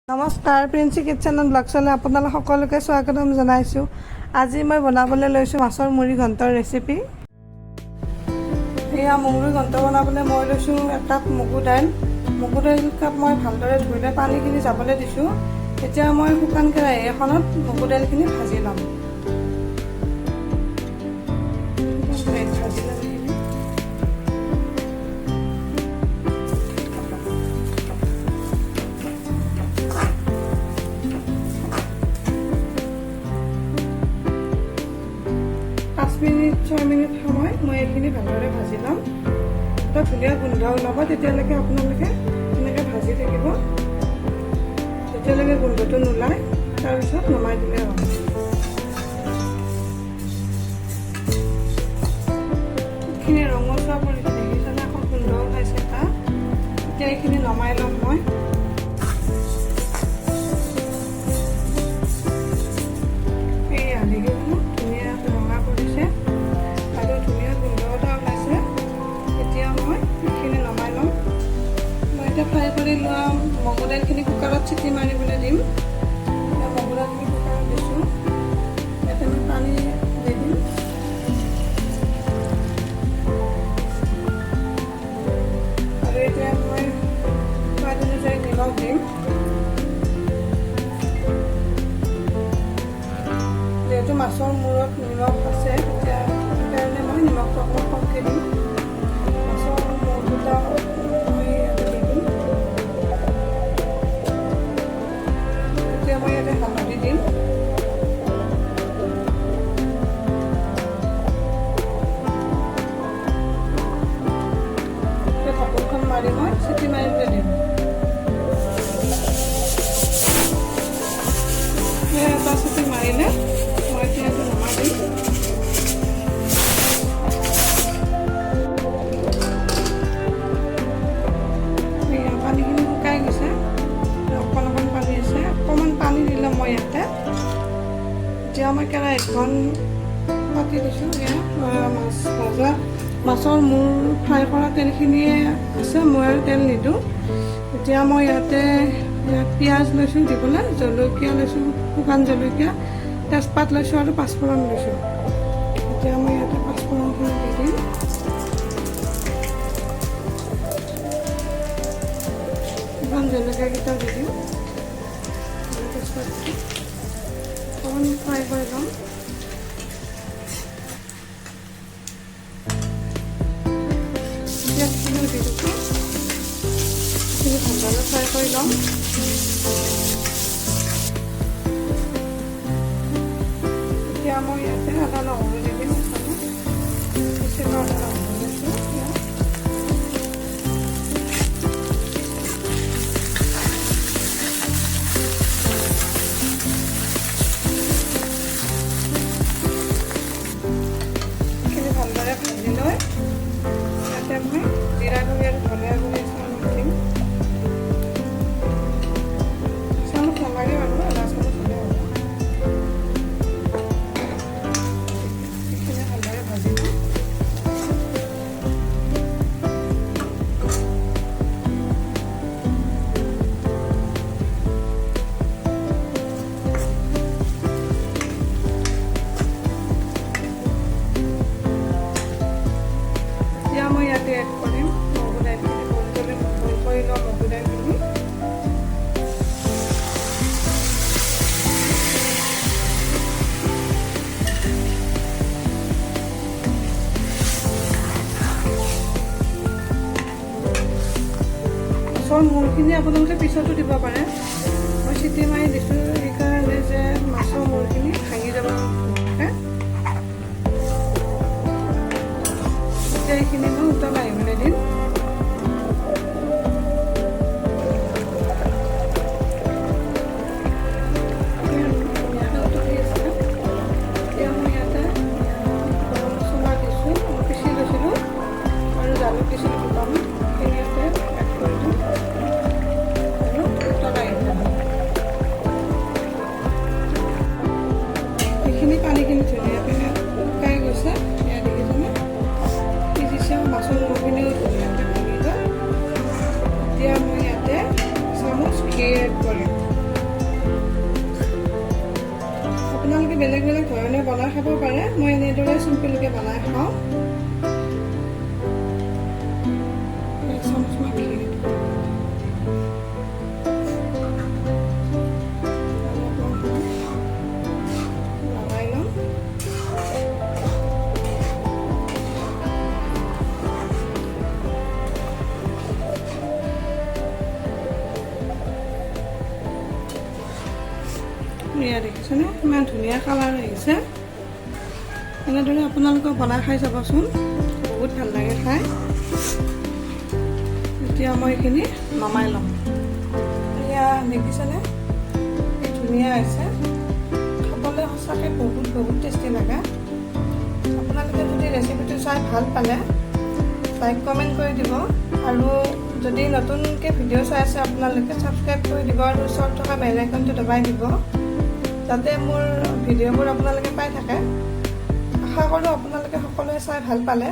নমস্কাৰ, Princy kitchen and ব্লগছলৈ আপোনালোক সকলোকে স্বাগতম জনাইছোঁ। আজি মই বনাবলৈ লৈছোঁ মাছৰ মুড়ি ঘণ্টৰ ৰেচিপি। এয়া মুড়ি ঘণ্ট বনাবলৈ মই লৈছোঁ একাপ মগু দাইল। মগু দাইল কাপ মই ভালদৰে ধুই লৈ পানীখিনি যাবলৈ দিছোঁ। এতিয়া মই শুকান কেৰাহী এখনত মগু দাইলখিনি ভাজি ল'ম। মিনিট 6 মিনিট সময় মই এইখিনি ভালদৰে ভাজি ল'ম। এটা ধুনীয়া গোন্ধ ওলাব, তেতিয়ালৈকে আপোনালোকে এনেকৈ ভাজি থাকিব, যেতিয়ালৈকে গোন্ধটো নোলায়। তাৰপিছত নমাই দিলে হ'ব। এইখিনি ৰঙচুৱা পৰিছে, দেখিছেনে? আকৌ গোন্ধ ওলাইছে এটা। এতিয়া এইখিনি নমাই ল'ম মই। ফ্ৰাই কৰি লোৱা মগু দাইলখিনি কুকাৰত চিটি মাৰিবলৈ দিম। মগু দাইলখিনি কুকাৰত দিছোঁ, ইয়াতে মই পানী দি দিম। আৰু এতিয়া মই সোৱাদ অনুযায়ী নিমখ দিম। যিহেতু মাছৰ মূৰত নিমখ আছে, সেইকাৰণে মই নিমখটো অকণমান কমকৈ দিম। মাছৰ মূৰ দুটা মই ইয়াতে হালধি দিম। ঢাকোনখন মাৰি মই চিটি মাৰিবলৈ দিম। এটা চিটি মাৰিলে মই এতিয়া নমাই দিম। পানীখিনি শুকাই গৈছে, অকণমান পানী আছে। অকণমান পানী দিলে মই ইয়াতে এতিয়া মই কেৰাহীখন পাতি দিছোঁ। মাছ ভাজা মাছৰ মূৰ ফ্ৰাই কৰা তেলখিনিয়ে আছে, মই আৰু তেল নিদিওঁ। এতিয়া মই ইয়াতে পিঁয়াজ লৈছোঁ দিবলৈ, জলকীয়া লৈছোঁ, শুকান জলকীয়া, তেজপাত লৈছোঁ আৰু পাঁচফোৰণ লৈছোঁ। এতিয়া মই ইয়াতে পাঁচফোৰণখিনি দি দিম। শুকান জলকীয়াকেইটা দি দিম। অকণমান ফ্ৰাই কৰি ল'ম। পিঁয়াজখিনিও দি দিছোঁ, সেইখিনি ভালদৰে ফ্ৰাই কৰি ল'ম। এতিয়া মই ইয়াতে আদা নহৰু দি দিম। আদা নহৰু দিছোঁ। ভালদৰে ভাজি লৈ ইয়াতে মই জিৰা গুড়ি আৰু ধনিয়া গুড়ি চামুচ দিম। চামুচ নালাগে বাৰু, আধা চামুচ হ'লে হ'ব। এইখিনি ভালদৰে ভাজি ল'ম। মই ইয়াতে এড কৰিম মগু দাইলখিনি, বইল কৰি লওঁ মগু দাইলখিনি। মাছৰ মূৰখিনি আপোনালোকে পিছতো দিব পাৰে। মই চিটি মাৰি দিছোঁ সেইকাৰণে যে মাছৰ মূৰখিনি ভাঙি যাব নোখোজে। এইখিনি মই উতলাই আহিবলৈ দিম। ধুনীয়াকৈ উতলি আছে। এতিয়া মই ইয়াতে গৰম মছলা দিছোঁ, মই পিচি লৈছিলোঁ আৰু জালুক দিছিলোঁ দুটামান, সেইখিনি ইয়াতে এড কৰি দিম আৰু উতলাই আহিবলৈ দিম। বনাই খাব পাৰে। মই এনেদৰে চিম্পলকৈ বনাই খাওঁ। এক চামুচমান ঘি লগাই ল'ম। এয়া দেখিছেনে ইমান ধুনীয়া কালাৰ আহিছে। এনেদৰে আপোনালোকে বনাই খাই চাবচোন, বহুত ভাল লাগে খাই। এতিয়া মই এইখিনি নমাই ল'ম। এয়া দেখিছেনে কি ধুনীয়া হৈছে, খাবলৈ সঁচাকৈ বহুত টেষ্টি লাগে। আপোনালোকে যদি ৰেচিপিটো চাই ভাল পালে লাইক কমেণ্ট কৰি দিব, আৰু যদি নতুনকৈ ভিডিঅ' চাই আছে আপোনালোকে ছাবস্ক্ৰাইব কৰি দিব, আৰু ওচৰত থকা বেল আইকনটো দবাই দিব, যাতে মোৰ ভিডিঅ'বোৰ আপোনালোকে পাই থাকে। আশা কৰোঁ আপোনালোকে সকলোৱে চাই ভাল পালে।